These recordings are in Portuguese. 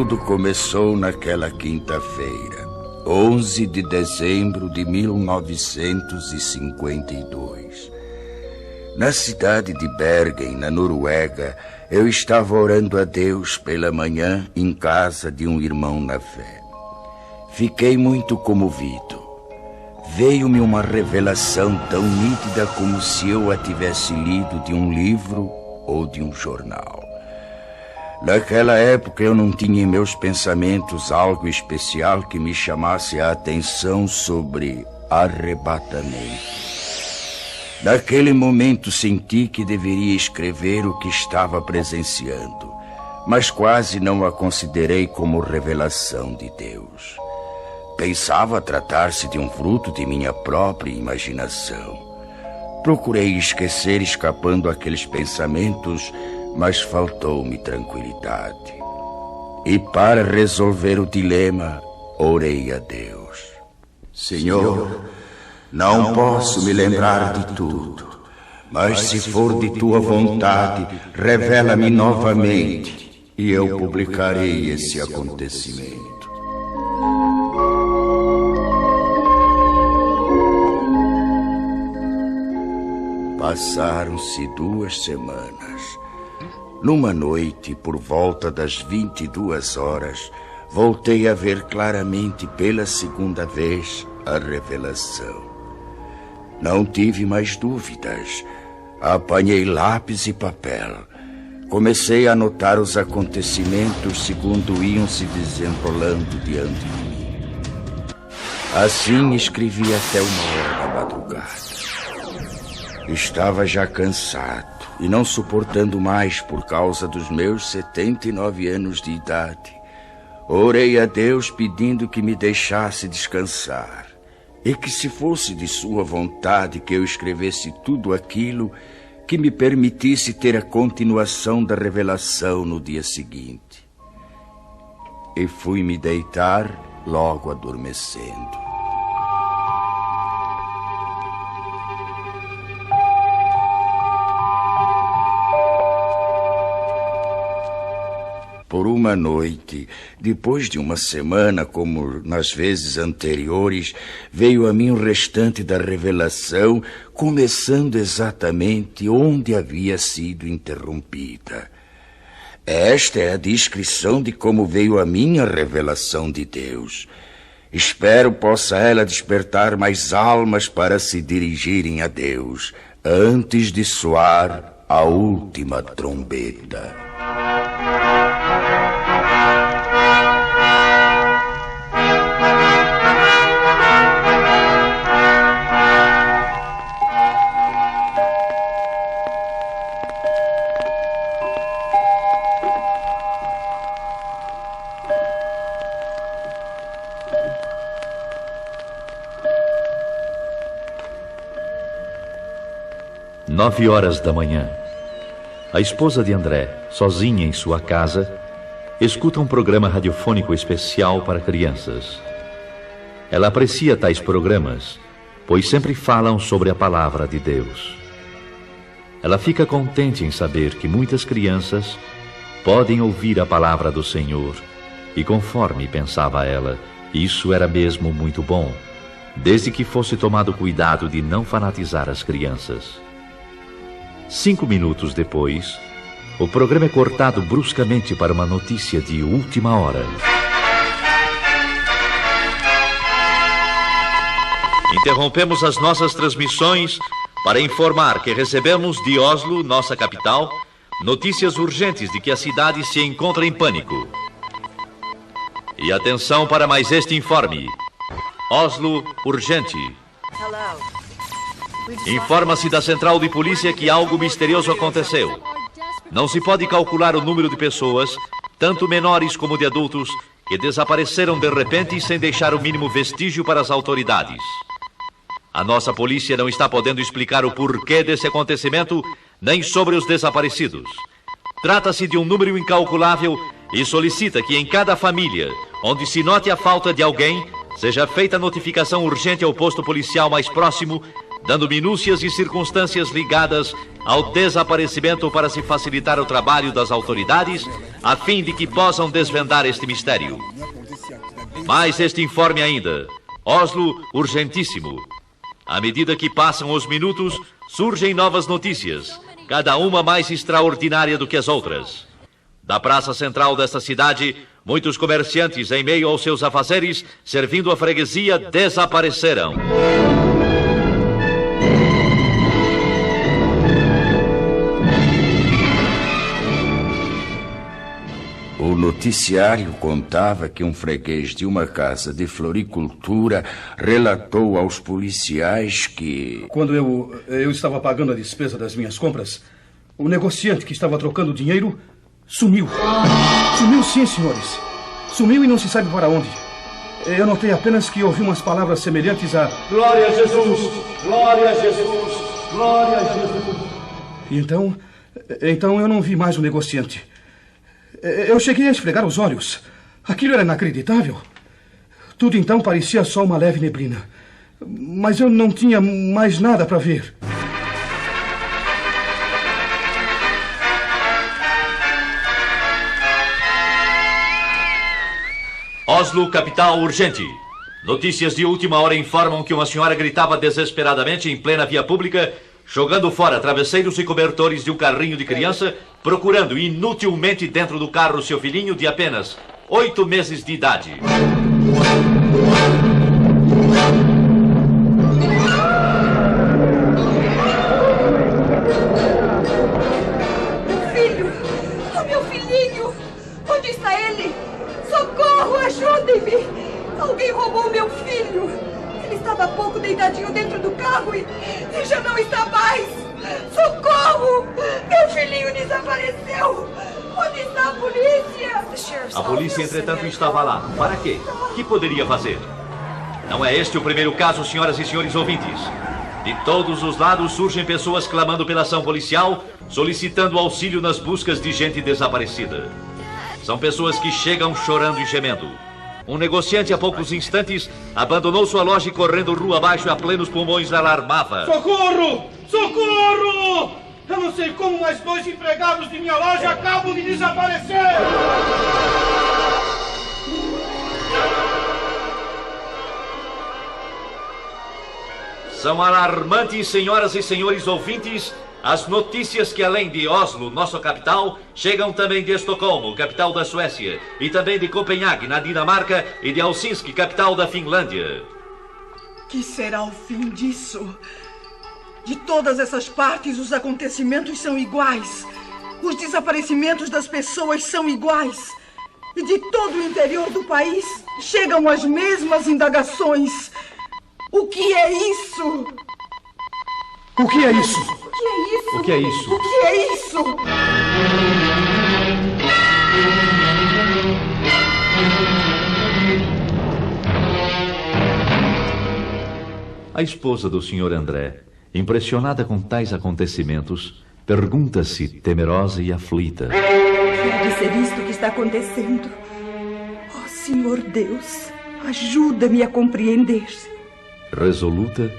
Tudo começou naquela quinta-feira, 11 de dezembro de 1952. Na cidade de Bergen, na Noruega, eu estava orando a Deus pela manhã em casa de um irmão na fé. Fiquei muito comovido. Veio-me uma revelação tão nítida como se eu a tivesse lido de um livro ou de um jornal. Naquela época eu não tinha em meus pensamentos algo especial que me chamasse a atenção sobre arrebatamento. Naquele momento senti que deveria escrever o que estava presenciando, mas quase não a considerei como revelação de Deus. Pensava tratar-se de um fruto de minha própria imaginação. Procurei esquecer escapando aqueles pensamentos, mas faltou-me tranquilidade. E para resolver o dilema, orei a Deus. Senhor, não posso me lembrar de tudo, mas se for de tua vontade, revela-me novamente e eu publicarei esse acontecimento. Passaram-se 2 semanas. Numa noite, por volta das 22 horas, voltei a ver claramente pela segunda vez a revelação. Não tive mais dúvidas. Apanhei lápis e papel. Comecei a anotar os acontecimentos segundo iam se desenrolando diante de mim. Assim escrevi até 1h da madrugada. Estava já cansado e não suportando mais por causa dos meus 79 anos de idade. Orei a Deus pedindo que me deixasse descansar e que, se fosse de sua vontade que eu escrevesse tudo aquilo, que me permitisse ter a continuação da revelação no dia seguinte. E fui me deitar logo adormecendo. Por uma noite, depois de uma semana, como nas vezes anteriores, veio a mim o restante da revelação, começando exatamente onde havia sido interrompida. Esta é a descrição de como veio a mim a revelação de Deus. Espero possa ela despertar mais almas para se dirigirem a Deus, antes de soar a última trombeta. Nove horas da manhã. A esposa de André, sozinha em sua casa, escuta um programa radiofônico especial para crianças. Ela aprecia tais programas, pois sempre falam sobre a palavra de Deus. Ela fica contente em saber que muitas crianças podem ouvir a palavra do Senhor, e conforme pensava ela, isso era mesmo muito bom, desde que fosse tomado cuidado de não fanatizar as crianças. 5 minutos depois, o programa é cortado bruscamente para uma notícia de última hora. Interrompemos as nossas transmissões para informar que recebemos de Oslo, nossa capital, notícias urgentes de que a cidade se encontra em pânico. E atenção para mais este informe. Oslo, urgente. Informa-se da central de polícia que algo misterioso aconteceu. Não se pode calcular o número de pessoas, tanto menores como de adultos, que desapareceram de repente sem deixar o mínimo vestígio para as autoridades. A nossa polícia não está podendo explicar o porquê desse acontecimento, nem sobre os desaparecidos. Trata-se de um número incalculável e solicita que em cada família, onde se note a falta de alguém, seja feita notificação urgente ao posto policial mais próximo, dando minúcias e circunstâncias ligadas ao desaparecimento para se facilitar o trabalho das autoridades, a fim de que possam desvendar este mistério. Mais este informe ainda. Oslo, urgentíssimo. À medida que passam os minutos, surgem novas notícias, cada uma mais extraordinária do que as outras. Da praça central desta cidade, muitos comerciantes, em meio aos seus afazeres, servindo a freguesia, desapareceram. O noticiário contava que um freguês de uma casa de floricultura relatou aos policiais que... Quando eu estava pagando a despesa das minhas compras, o negociante que estava trocando dinheiro sumiu. Sumiu sim, senhores. Sumiu e não se sabe para onde. Eu notei apenas que ouvi umas palavras semelhantes a... Glória a Jesus! Glória a Jesus! Glória a Jesus! E então eu não vi mais o negociante. Eu cheguei a esfregar os olhos. Aquilo era inacreditável. Tudo então parecia só uma leve neblina. Mas eu não tinha mais nada para ver. Oslo, capital, urgente. Notícias de última hora informam que uma senhora gritava desesperadamente em plena via pública, jogando fora travesseiros e cobertores de um carrinho de criança, procurando inutilmente dentro do carro seu filhinho de apenas 8 meses de idade. Meu filho! Oh, meu filhinho! Onde está ele? Socorro! Ajudem-me! Alguém roubou meu filho! Ele estava há pouco deitadinho dentro do carro e já não está mais! Socorro! Meu filhinho desapareceu! Onde está a polícia? A polícia, entretanto, estava lá. Para quê? O que poderia fazer? Não é este o primeiro caso, senhoras e senhores ouvintes. De todos os lados surgem pessoas clamando pela ação policial, solicitando auxílio nas buscas de gente desaparecida. São pessoas que chegam chorando e gemendo. Um negociante, há poucos instantes, abandonou sua loja e, correndo rua abaixo a plenos pulmões, alarmava. Socorro! Socorro! Eu não sei como, mas 2 empregados de minha loja acabam de desaparecer! São alarmantes, senhoras e senhores ouvintes, as notícias que, além de Oslo, nossa capital, chegam também de Estocolmo, capital da Suécia, e também de Copenhague, na Dinamarca, e de Helsinki, capital da Finlândia. Que será o fim disso? De todas essas partes, os acontecimentos são iguais. Os desaparecimentos das pessoas são iguais. E de todo o interior do país, chegam as mesmas indagações. O que é isso? O que é isso? O que é isso? O que é isso? O que é isso? A esposa do Sr. André, impressionada com tais acontecimentos, pergunta-se, temerosa e aflita: Pode ser isto que está acontecendo? Oh, Senhor Deus, ajuda-me a compreender. Resoluta,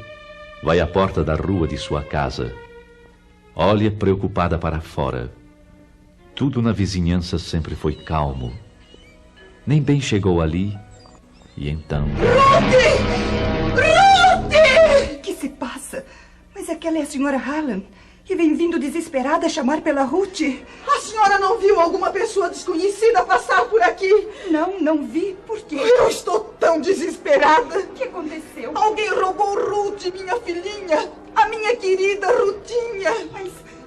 vai à porta da rua de sua casa. Olha preocupada para fora. Tudo na vizinhança sempre foi calmo. Nem bem chegou ali, e então... Ruth! Ruth! O que se passa? Mas aquela é a senhora Hallam, que vem vindo desesperada chamar pela Ruth. A senhora não viu alguma pessoa desconhecida passar por aqui? Não vi. Por quê? Eu estou tão desesperada. O que aconteceu? Alguém roubou Ruth, minha filhinha. A minha querida Rutinha.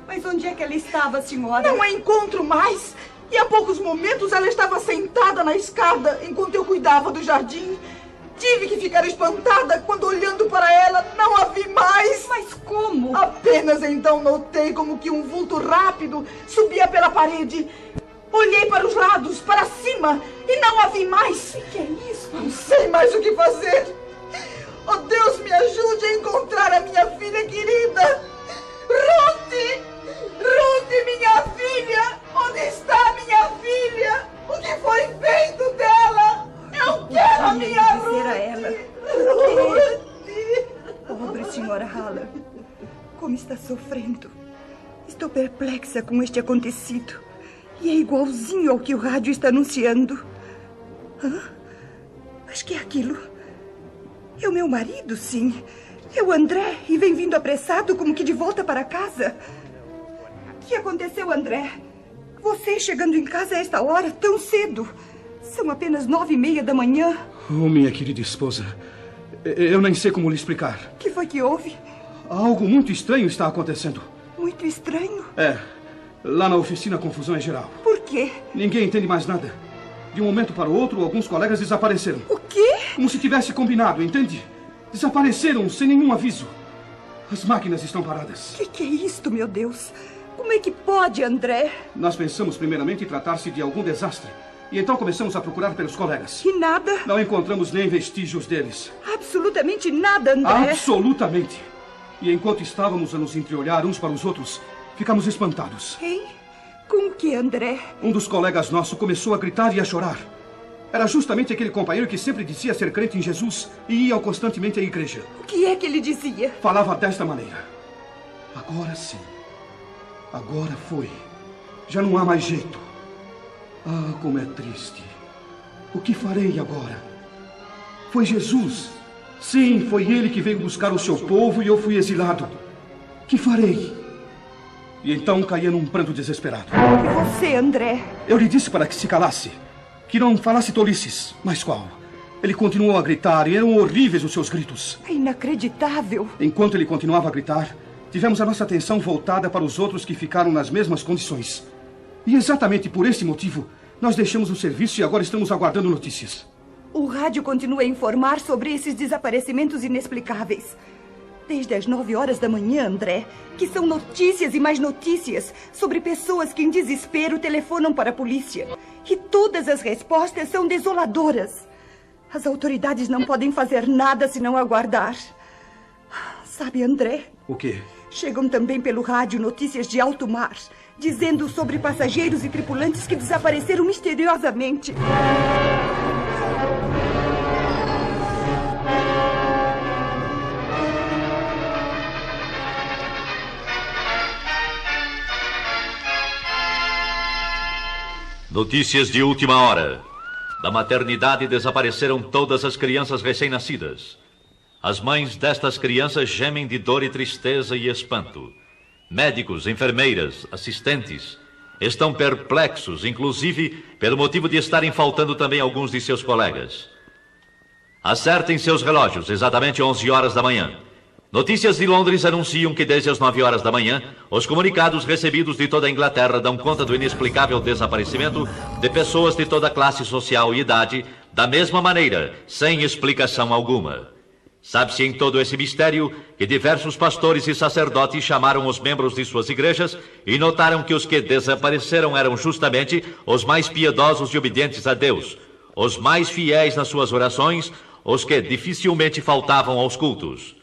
Mas onde é que ela estava, senhora? Não a encontro mais. E há poucos momentos ela estava sentada na escada enquanto eu cuidava do jardim. Tive que ficar espantada quando, olhando para ela, não a vi mais. Mas como? Apenas então notei como que um vulto rápido subia pela parede. Olhei para os lados, para cima, e não a vi mais. O que é isso? Não sei mais o que fazer. Oh, Deus, me ajude a encontrar a minha filha querida. Ruth! Ruth, minha filha! Onde está minha filha? O que foi feito dela? Eu quero a minha Ruth! Dizer a ela. Ruth! Pobre senhora Hallam. Como está sofrendo. Estou perplexa com este acontecido. E é igualzinho ao que o rádio está anunciando. Hã? Mas que é aquilo? É o meu marido, sim. É o André, e vem vindo apressado como que de volta para casa. O que aconteceu, André? Você chegando em casa a esta hora, tão cedo. São apenas 9:30 da manhã. Oh, minha querida esposa, eu nem sei como lhe explicar. O que foi que houve? Algo muito estranho está acontecendo. Muito estranho? É, lá na oficina a confusão é geral. Por quê? Ninguém entende mais nada. De um momento para o outro, alguns colegas desapareceram. O quê? Como se tivesse combinado, entende? Desapareceram sem nenhum aviso. As máquinas estão paradas. O que é isto, meu Deus? Como é que pode, André? Nós pensamos primeiramente em tratar-se de algum desastre. E então começamos a procurar pelos colegas. E nada? Não encontramos nem vestígios deles. Absolutamente nada, André. Absolutamente. E enquanto estávamos a nos entreolhar uns para os outros, ficamos espantados. Hein? Com o que, André? Um dos colegas nossos começou a gritar e a chorar. Era justamente aquele companheiro que sempre dizia ser crente em Jesus e ia constantemente à igreja. O que é que ele dizia? Falava desta maneira. Agora sim. Agora foi. Já não há mais jeito. Ah, como é triste. O que farei agora? Foi Jesus. Sim, foi ele que veio buscar o seu povo e eu fui exilado. Que farei? E então caía num pranto desesperado. E você, André? Eu lhe disse para que se calasse. Que não falasse tolices. Mas qual? Ele continuou a gritar e eram horríveis os seus gritos. É inacreditável. Enquanto ele continuava a gritar, tivemos a nossa atenção voltada para os outros que ficaram nas mesmas condições. E exatamente por esse motivo, nós deixamos o serviço e agora estamos aguardando notícias. O rádio continua a informar sobre esses desaparecimentos inexplicáveis. Desde as 9 da manhã, André, que são notícias e mais notícias sobre pessoas que em desespero telefonam para a polícia. E todas as respostas são desoladoras. As autoridades não podem fazer nada senão aguardar. Sabe, André? O quê? Chegam também pelo rádio notícias de alto mar, dizendo sobre passageiros e tripulantes que desapareceram misteriosamente. Notícias de última hora. Da maternidade desapareceram todas as crianças recém-nascidas. As mães destas crianças gemem de dor e tristeza e espanto. Médicos, enfermeiras, assistentes estão perplexos, inclusive pelo motivo de estarem faltando também alguns de seus colegas. Acertem seus relógios, exatamente 11 da manhã. Notícias de Londres anunciam que desde as 9 da manhã, os comunicados recebidos de toda a Inglaterra dão conta do inexplicável desaparecimento de pessoas de toda classe social e idade, da mesma maneira, sem explicação alguma. Sabe-se em todo esse mistério que diversos pastores e sacerdotes chamaram os membros de suas igrejas e notaram que os que desapareceram eram justamente os mais piedosos e obedientes a Deus, os mais fiéis nas suas orações, os que dificilmente faltavam aos cultos.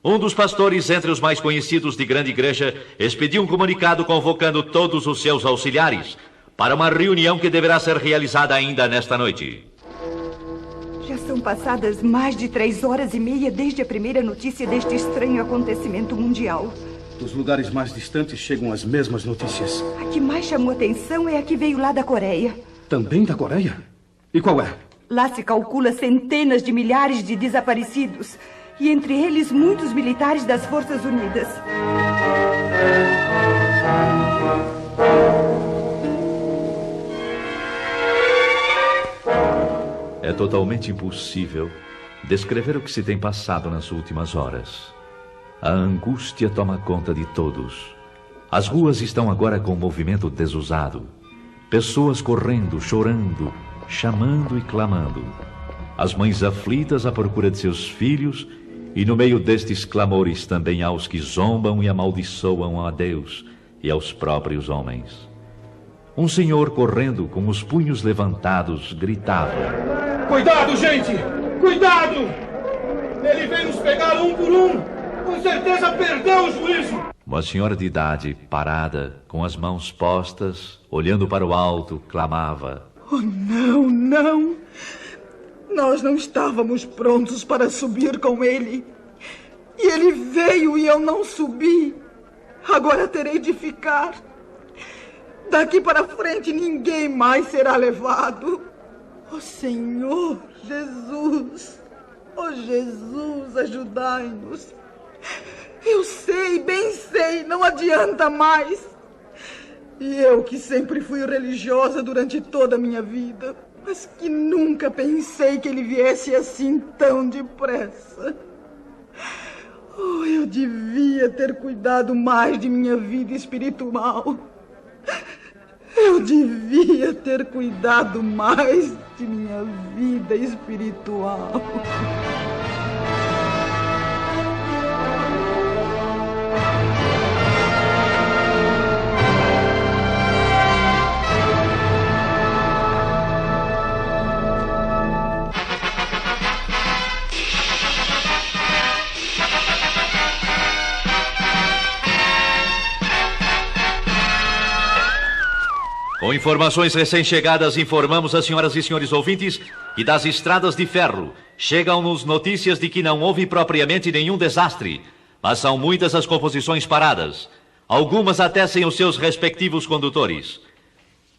Um dos pastores, entre os mais conhecidos de grande igreja, expediu um comunicado convocando todos os seus auxiliares para uma reunião que deverá ser realizada ainda nesta noite. Já são passadas mais de 3h30 desde a primeira notícia deste estranho acontecimento mundial. Dos lugares mais distantes chegam as mesmas notícias. A que mais chamou atenção é a que veio lá da Coreia. Também da Coreia? E qual é? Lá se calcula centenas de milhares de desaparecidos. E entre eles, muitos militares das Forças Unidas. É totalmente impossível descrever o que se tem passado nas últimas horas. A angústia toma conta de todos. As ruas estão agora com um movimento desusado. Pessoas correndo, chorando, chamando e clamando. As mães aflitas à procura de seus filhos. E no meio destes clamores também há os que zombam e amaldiçoam a Deus e aos próprios homens. Um senhor correndo com os punhos levantados gritava: Cuidado, gente! Cuidado! Ele vem nos pegar um por um! Com certeza perdeu o juízo! Uma senhora de idade, parada, com as mãos postas, olhando para o alto, clamava: Oh, não, não! Nós não estávamos prontos para subir com ele. E ele veio e eu não subi. Agora terei de ficar. Daqui para frente ninguém mais será levado. Ó Senhor Jesus, ó Jesus, ajudai-nos. Eu sei, bem sei, não adianta mais. E eu que sempre fui religiosa durante toda a minha vida, mas que nunca pensei que ele viesse assim tão depressa. Oh, eu devia ter cuidado mais de minha vida espiritual. Eu devia ter cuidado mais de minha vida espiritual. Com informações recém-chegadas, informamos as senhoras e senhores ouvintes que das estradas de ferro chegam-nos notícias de que não houve propriamente nenhum desastre, mas são muitas as composições paradas, algumas até sem os seus respectivos condutores.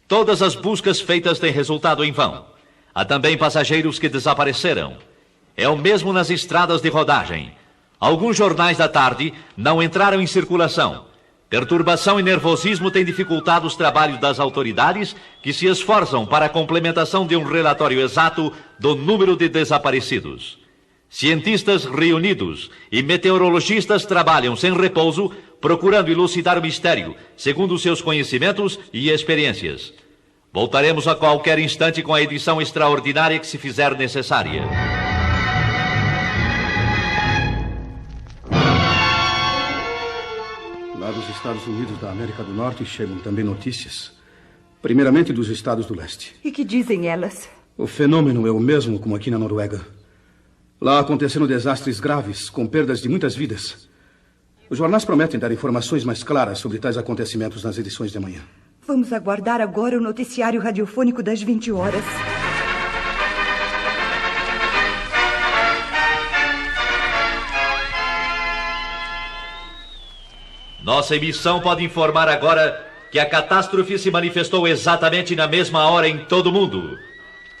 Todas as buscas feitas têm resultado em vão. Há também passageiros que desapareceram. É o mesmo nas estradas de rodagem. Alguns jornais da tarde não entraram em circulação. Perturbação e nervosismo têm dificultado os trabalhos das autoridades, que se esforçam para a complementação de um relatório exato do número de desaparecidos. Cientistas reunidos e meteorologistas trabalham sem repouso, procurando elucidar o mistério, segundo os seus conhecimentos e experiências. Voltaremos a qualquer instante com a edição extraordinária que se fizer necessária. Lá dos Estados Unidos da América do Norte chegam também notícias. Primeiramente dos Estados do Leste. E que dizem elas? O fenômeno é o mesmo como aqui na Noruega. Lá aconteceram desastres graves, com perdas de muitas vidas. Os jornais prometem dar informações mais claras sobre tais acontecimentos nas edições de amanhã. Vamos aguardar agora o noticiário radiofônico das 20 horas. Nossa emissão pode informar agora que a catástrofe se manifestou exatamente na mesma hora em todo o mundo.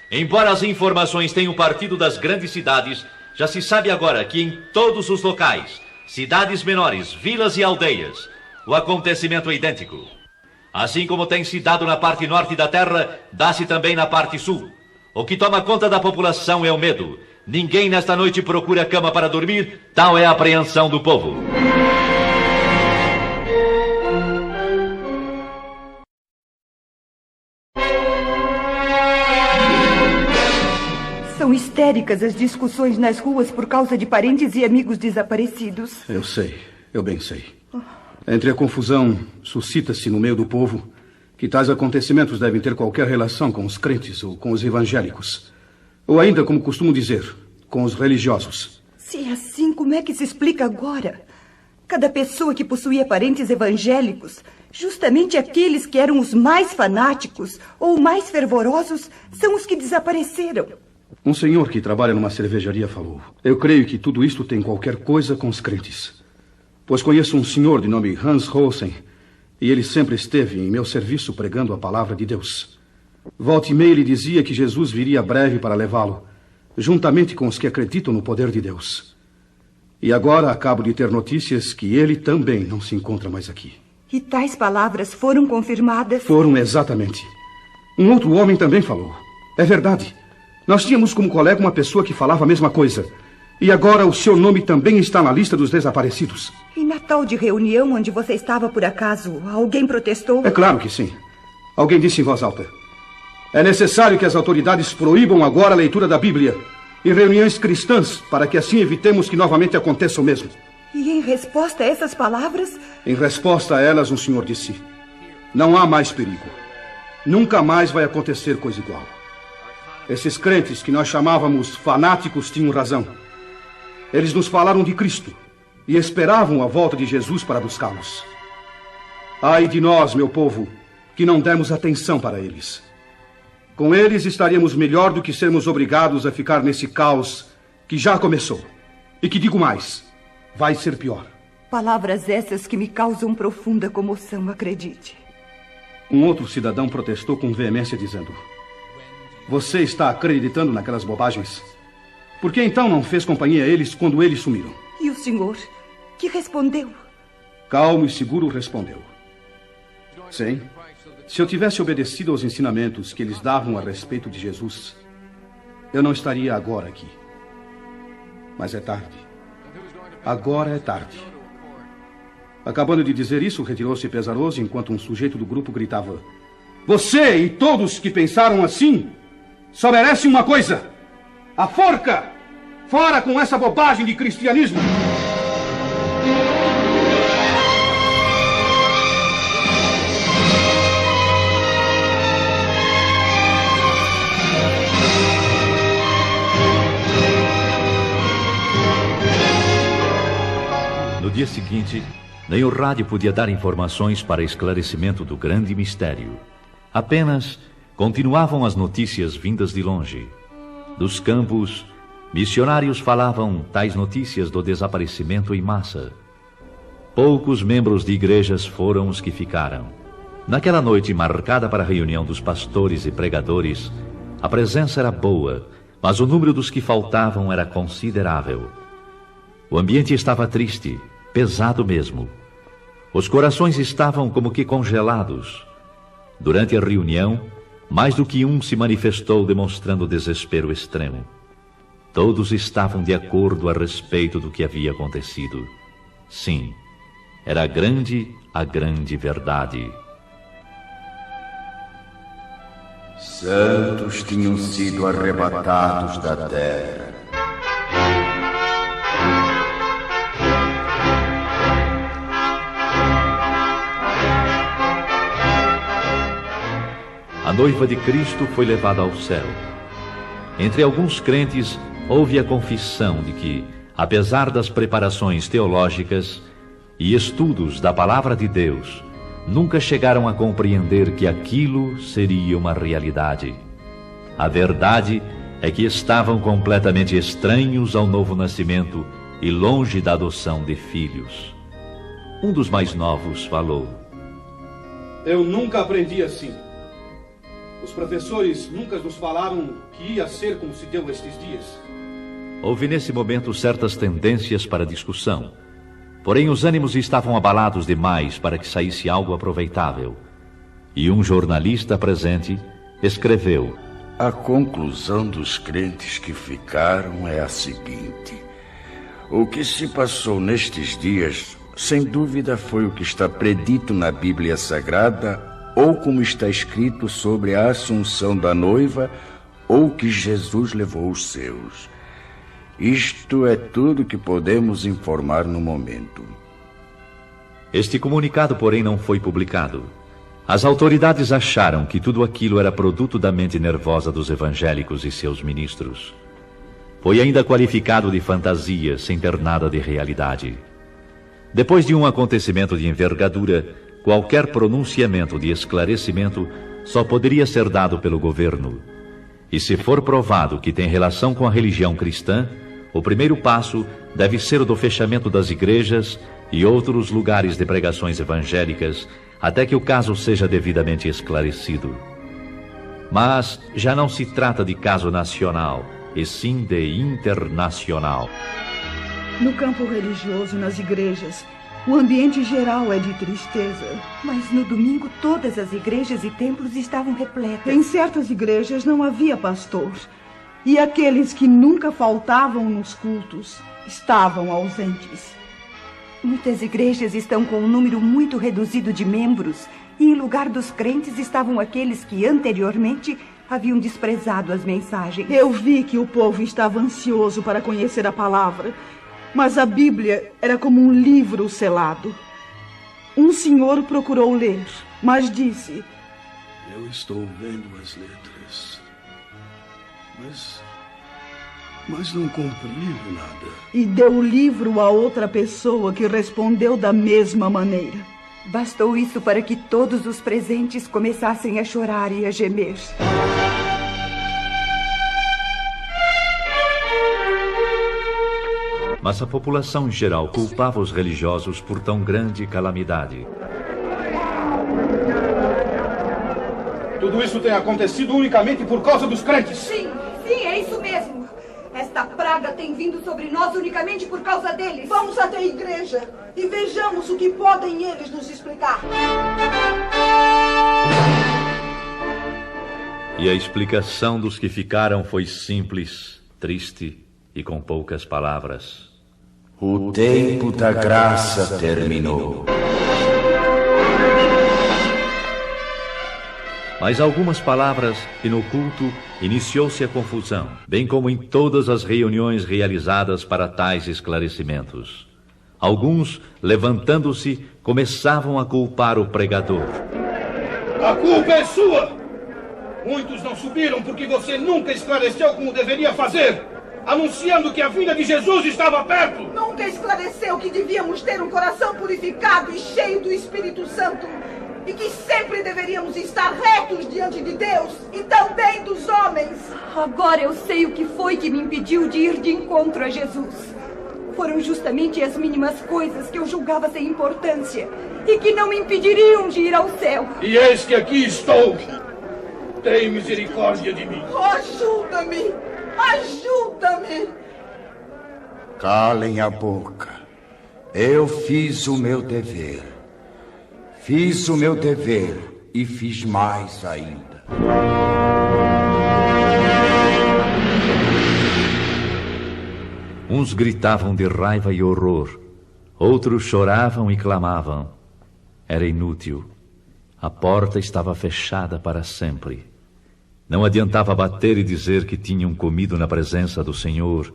Embora as informações tenham partido das grandes cidades, já se sabe agora que em todos os locais, cidades menores, vilas e aldeias, o acontecimento é idêntico. Assim como tem se dado na parte norte da terra, dá-se também na parte sul. O que toma conta da população é o medo. Ninguém nesta noite procura cama para dormir, tal é a apreensão do povo. São histéricas as discussões nas ruas por causa de parentes e amigos desaparecidos. Eu sei, eu bem sei. Entre a confusão, suscita-se no meio do povo que tais acontecimentos devem ter qualquer relação com os crentes ou com os evangélicos. Ou ainda, como costumo dizer, com os religiosos. Se é assim, como é que se explica agora? Cada pessoa que possuía parentes evangélicos, justamente aqueles que eram os mais fanáticos ou mais fervorosos, são os que desapareceram. Um senhor que trabalha numa cervejaria falou: eu creio que tudo isto tem qualquer coisa com os crentes. Pois conheço um senhor de nome Hans Rosen, e ele sempre esteve em meu serviço pregando a palavra de Deus. Volta e meia ele dizia que Jesus viria breve para levá-lo, juntamente com os que acreditam no poder de Deus. E agora acabo de ter notícias que ele também não se encontra mais aqui. E tais palavras foram confirmadas? Foram, exatamente. Um outro homem também falou. É verdade. Nós tínhamos como colega uma pessoa que falava a mesma coisa. E agora o seu nome também está na lista dos desaparecidos. E na tal de reunião onde você estava por acaso, alguém protestou? É claro que sim. Alguém disse em voz alta: é necessário que as autoridades proíbam agora a leitura da Bíblia e reuniões cristãs, para que assim evitemos que novamente aconteça o mesmo. E em resposta a essas palavras? Em resposta a elas, um senhor disse: não há mais perigo. Nunca mais vai acontecer coisa igual. Esses crentes que nós chamávamos fanáticos tinham razão. Eles nos falaram de Cristo e esperavam a volta de Jesus para buscá-los. Ai de nós, meu povo, que não demos atenção para eles. Com eles estaríamos melhor do que sermos obrigados a ficar nesse caos que já começou. E que digo mais, vai ser pior. Palavras essas que me causam profunda comoção, acredite. Um outro cidadão protestou com veemência, dizendo: você está acreditando naquelas bobagens? Por que então não fez companhia a eles quando eles sumiram? E o senhor? Que respondeu? Calmo e seguro respondeu: sim, se eu tivesse obedecido aos ensinamentos que eles davam a respeito de Jesus, eu não estaria agora aqui. Mas é tarde. Agora é tarde. Acabando de dizer isso, retirou-se pesaroso enquanto um sujeito do grupo gritava: você e todos que pensaram assim só merecem uma coisa: a forca! Fora com essa bobagem de cristianismo! No dia seguinte, nem o rádio podia dar informações para esclarecimento do grande mistério. Apenas continuavam as notícias vindas de longe. Dos campos, missionários falavam tais notícias do desaparecimento em massa. Poucos membros de igrejas foram os que ficaram. Naquela noite marcada para a reunião dos pastores e pregadores, a presença era boa, mas o número dos que faltavam era considerável. O ambiente estava triste, pesado mesmo. Os corações estavam como que congelados. Durante a reunião, mais do que um se manifestou demonstrando desespero extremo. Todos estavam de acordo a respeito do que havia acontecido. Sim, era a grande verdade. Santos tinham sido arrebatados da terra. A noiva de Cristo foi levada ao céu. Entre alguns crentes, houve a confissão de que, apesar das preparações teológicas e estudos da palavra de Deus, nunca chegaram a compreender que aquilo seria uma realidade. A verdade é que estavam completamente estranhos ao novo nascimento e longe da adoção de filhos. Um dos mais novos falou: eu nunca aprendi assim. Os professores nunca nos falaram que ia ser como se deu estes dias. Houve nesse momento certas tendências para discussão. Porém, os ânimos estavam abalados demais para que saísse algo aproveitável. E um jornalista presente escreveu: a conclusão dos crentes que ficaram é a seguinte: o que se passou nestes dias, sem dúvida, foi o que está predito na Bíblia Sagrada, ou como está escrito sobre a assunção da noiva, ou que Jesus levou os seus. Isto é tudo que podemos informar no momento. Este comunicado, porém, não foi publicado. As autoridades acharam que tudo aquilo era produto da mente nervosa dos evangélicos e seus ministros. Foi ainda qualificado de fantasia, sem ter nada de realidade. Depois de um acontecimento de envergadura, qualquer pronunciamento de esclarecimento só poderia ser dado pelo governo. E se for provado que tem relação com a religião cristã, o primeiro passo deve ser o do fechamento das igrejas e outros lugares de pregações evangélicas, até que o caso seja devidamente esclarecido. Mas já não se trata de caso nacional, e sim de internacional. No campo religioso, nas igrejas, o ambiente geral é de tristeza. Mas no domingo todas as igrejas e templos estavam repletas. Em certas igrejas não havia pastor. E aqueles que nunca faltavam nos cultos estavam ausentes. Muitas igrejas estão com um número muito reduzido de membros. E em lugar dos crentes estavam aqueles que anteriormente haviam desprezado as mensagens. Eu vi que o povo estava ansioso para conhecer a palavra. Mas a Bíblia era como um livro selado. Um senhor procurou ler, mas disse: eu estou vendo as letras, mas não compreendo nada. E deu o livro a outra pessoa que respondeu da mesma maneira. Bastou isso para que todos os presentes começassem a chorar e a gemer. Mas a população em geral culpava os religiosos por tão grande calamidade. Tudo isso tem acontecido unicamente por causa dos crentes. Sim, é isso mesmo. Esta praga tem vindo sobre nós unicamente por causa deles. Vamos até a igreja e vejamos o que podem eles nos explicar. E a explicação dos que ficaram foi simples, triste e com poucas palavras. O tempo da graça terminou. Mas algumas palavras, e no culto iniciou-se a confusão, bem como em todas as reuniões realizadas para tais esclarecimentos. Alguns, levantando-se, começavam a culpar o pregador. A culpa é sua! Muitos não subiram porque você nunca esclareceu como deveria fazer, anunciando que a vinda de Jesus estava perto. Nunca esclareceu que devíamos ter um coração purificado e cheio do Espírito Santo. E que sempre deveríamos estar retos diante de Deus e também dos homens. Agora eu sei o que foi que me impediu de ir de encontro a Jesus. Foram justamente as mínimas coisas que eu julgava sem importância e que não me impediriam de ir ao céu. E eis que aqui estou. Tem misericórdia de mim. Ajuda-me! Ajuda-me! Calem a boca. Eu fiz o meu dever. Fiz o meu dever e fiz mais ainda. Uns gritavam de raiva e horror, outros choravam e clamavam. Era inútil. A porta estava fechada para sempre. Não adiantava bater e dizer que tinham comido na presença do Senhor,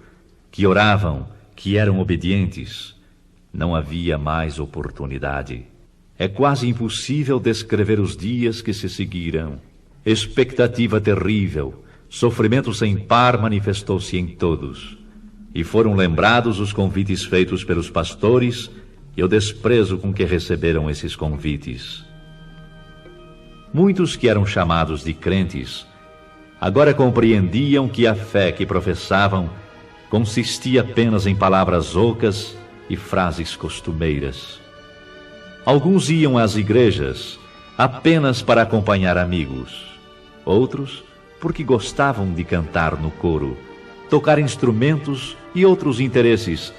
que oravam, que eram obedientes. Não havia mais oportunidade. É quase impossível descrever os dias que se seguiram. Expectativa terrível, sofrimento sem par manifestou-se em todos. E foram lembrados os convites feitos pelos pastores e o desprezo com que receberam esses convites. Muitos que eram chamados de crentes, agora compreendiam que a fé que professavam consistia apenas em palavras ocas e frases costumeiras. Alguns iam às igrejas apenas para acompanhar amigos. Outros, porque gostavam de cantar no coro, tocar instrumentos e outros interesses,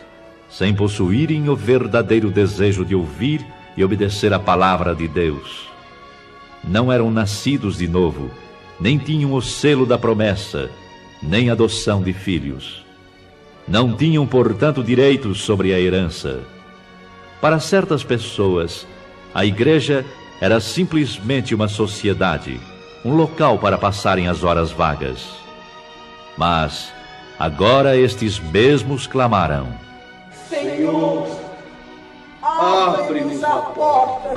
sem possuírem o verdadeiro desejo de ouvir e obedecer a palavra de Deus. Não eram nascidos de novo, nem tinham o selo da promessa, nem adoção de filhos. Não tinham, portanto, direitos sobre a herança. Para certas pessoas, a igreja era simplesmente uma sociedade, um local para passarem as horas vagas. Mas agora estes mesmos clamaram: Senhor, abre-nos a porta.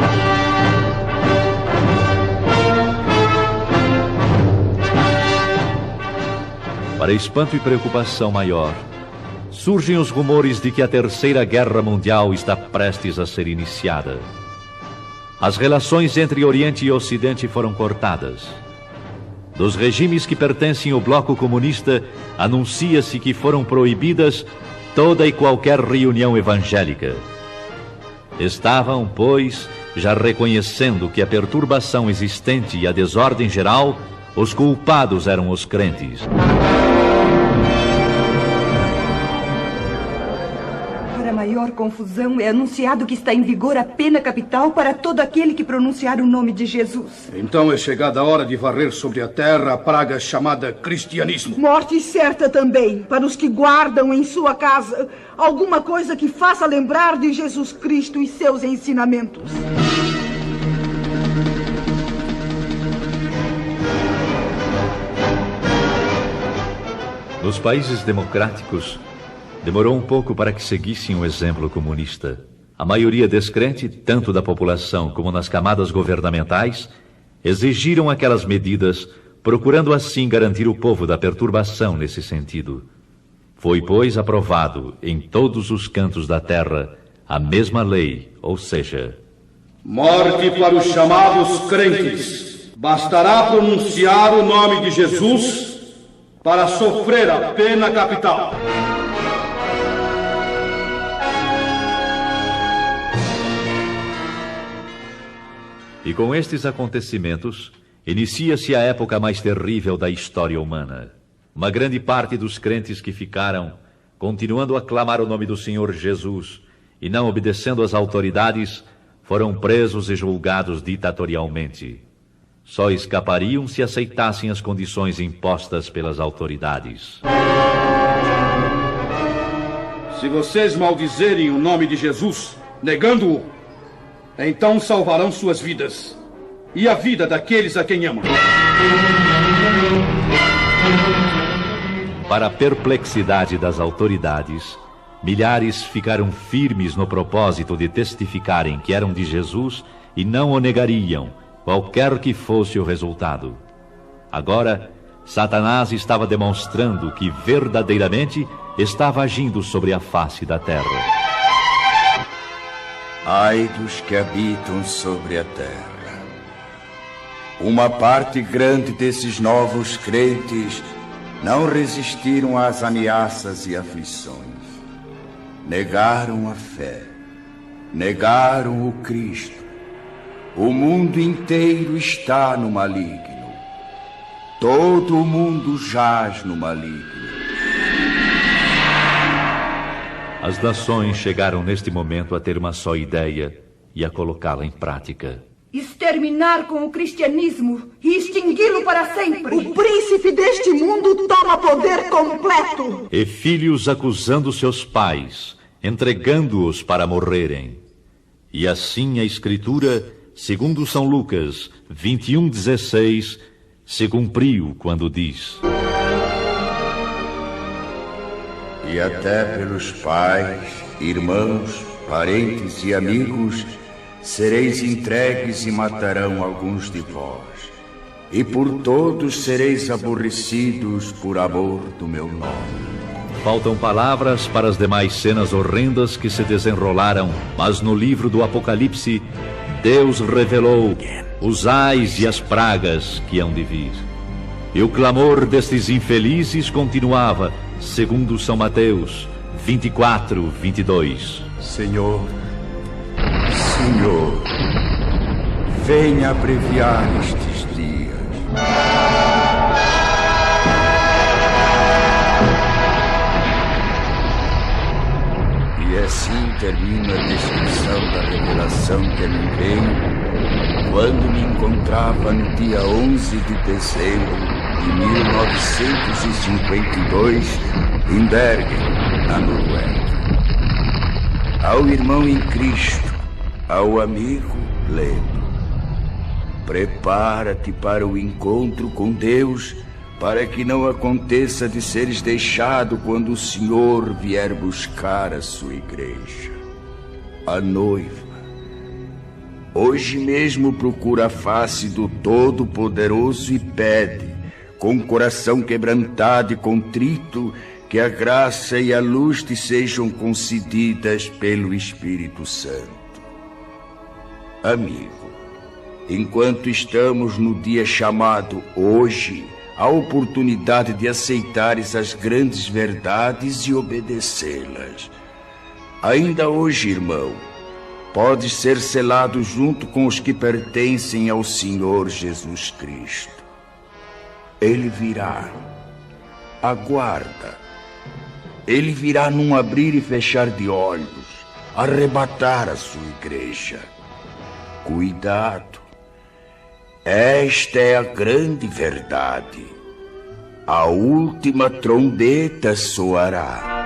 Para espanto e preocupação maior, surgem os rumores de que a Terceira Guerra Mundial está prestes a ser iniciada. As relações entre Oriente e Ocidente foram cortadas. Dos regimes que pertencem ao bloco comunista, anuncia-se que foram proibidas toda e qualquer reunião evangélica. Estavam, pois, já reconhecendo que a perturbação existente e a desordem geral, os culpados eram os crentes. Para maior confusão, é anunciado que está em vigor a pena capital para todo aquele que pronunciar o nome de Jesus. Então é chegada a hora de varrer sobre a terra a praga chamada cristianismo. Morte certa também para os que guardam em sua casa alguma coisa que faça lembrar de Jesus Cristo e seus ensinamentos. Nos países democráticos, demorou um pouco para que seguissem o exemplo comunista. A maioria descrente, tanto da população como nas camadas governamentais, exigiram aquelas medidas, procurando assim garantir o povo da perturbação nesse sentido. Foi, pois, aprovado em todos os cantos da terra a mesma lei, ou seja, morte para os chamados crentes. Bastará pronunciar o nome de Jesus para sofrer a pena capital. E com estes acontecimentos, inicia-se a época mais terrível da história humana. Uma grande parte dos crentes que ficaram, continuando a clamar o nome do Senhor Jesus e não obedecendo às autoridades, foram presos e julgados ditatorialmente. Só escapariam se aceitassem as condições impostas pelas autoridades. Se vocês maldizerem o nome de Jesus, negando-o, então salvarão suas vidas e a vida daqueles a quem amam. Para a perplexidade das autoridades, milhares ficaram firmes no propósito de testificarem que eram de Jesus e não o negariam, qualquer que fosse o resultado. Agora, Satanás estava demonstrando que verdadeiramente estava agindo sobre a face da terra. Ai dos que habitam sobre a terra. Uma parte grande desses novos crentes não resistiram às ameaças e aflições. Negaram a fé. Negaram o Cristo. O mundo inteiro está no maligno. Todo o mundo jaz no maligno. As nações chegaram neste momento a ter uma só ideia e a colocá-la em prática. Exterminar com o cristianismo e extingui-lo para sempre. O príncipe deste mundo toma poder completo. E filhos acusando seus pais, entregando-os para morrerem. E assim a Escritura, segundo São Lucas 21:16, se cumpriu quando diz: E até pelos pais, irmãos, parentes e amigos sereis entregues e matarão alguns de vós. E por todos sereis aborrecidos por amor do meu nome. Faltam palavras para as demais cenas horrendas que se desenrolaram, mas no livro do Apocalipse, Deus revelou os ais e as pragas que hão de vir. E o clamor destes infelizes continuava, segundo São Mateus 24:22. Senhor, Senhor, venha abreviar estes dias. E assim termina a descrição da revelação que me veio quando me encontrava no dia 11 de dezembro de 1952 em Bergen, na Noruega. Ao irmão em Cristo, ao amigo Leno, prepara-te para o encontro com Deus, para que não aconteça de seres deixado quando o Senhor vier buscar a sua igreja. A noiva hoje mesmo procura a face do Todo-Poderoso e pede, com coração quebrantado e contrito, que a graça e a luz te sejam concedidas pelo Espírito Santo. Amigo, enquanto estamos no dia chamado hoje, a oportunidade de aceitares as grandes verdades e obedecê-las. Ainda hoje, irmão, podes ser selado junto com os que pertencem ao Senhor Jesus Cristo. Ele virá. Aguarda. Ele virá num abrir e fechar de olhos, arrebatar a sua igreja. Cuidado. Esta é a grande verdade. A última trombeta soará.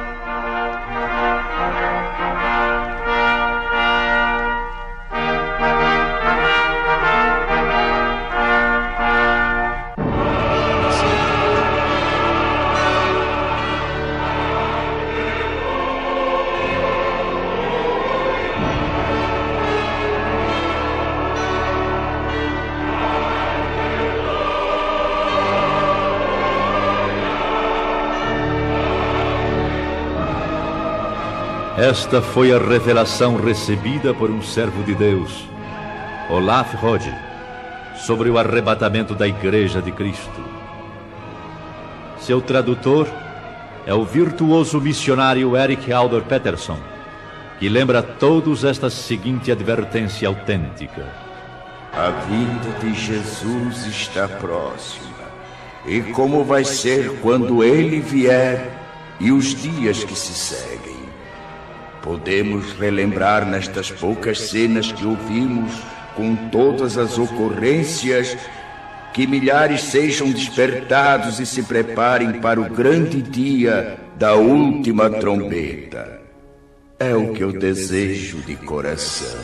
Esta foi a revelação recebida por um servo de Deus, Olaf Rode, sobre o arrebatamento da Igreja de Cristo. Seu tradutor é o virtuoso missionário Erik Alder Peterson, que lembra a todos esta seguinte advertência autêntica: A vinda de Jesus está próxima. E como vai ser quando ele vier e os dias que se seguem? Podemos relembrar nestas poucas cenas que ouvimos, com todas as ocorrências, que milhares sejam despertados e se preparem para o grande dia da última trombeta. É o que eu desejo de coração.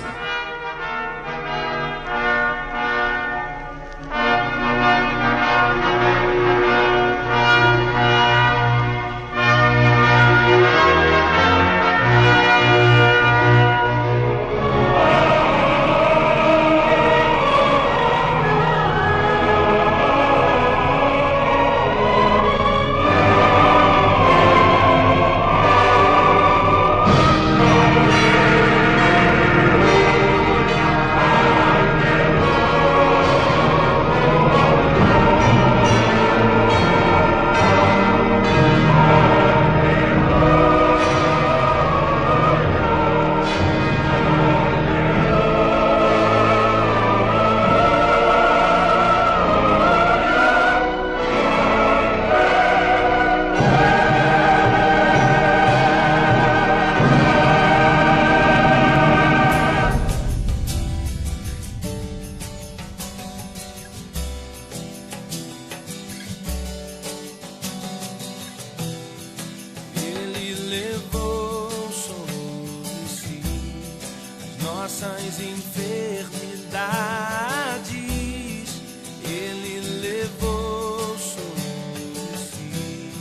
Nossas enfermidades, ele levou sobre si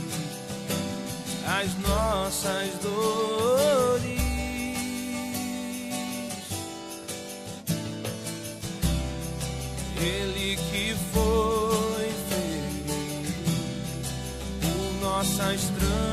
as nossas dores. Ele que foi ferido por nossas transgressões,